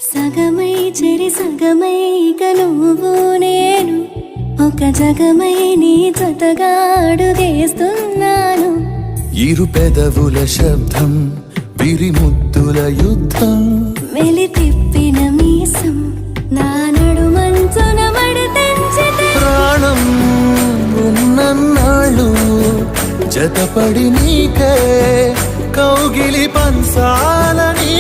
సగమై చెరి సగమై ఇక నువ్వు నేను ఒక జగమై నీ జతగా అడుగేస్తున్నాను. ఇరు పెదవుల శబ్దం విరిముద్దుల యుద్ధం మెలి తిప్పిన మీసం నా నడుమంచున మడతెంచితే ప్రాణం ఉన్నన్నాళ్ళు జతపడి నీకే కౌగిలి పంచాలని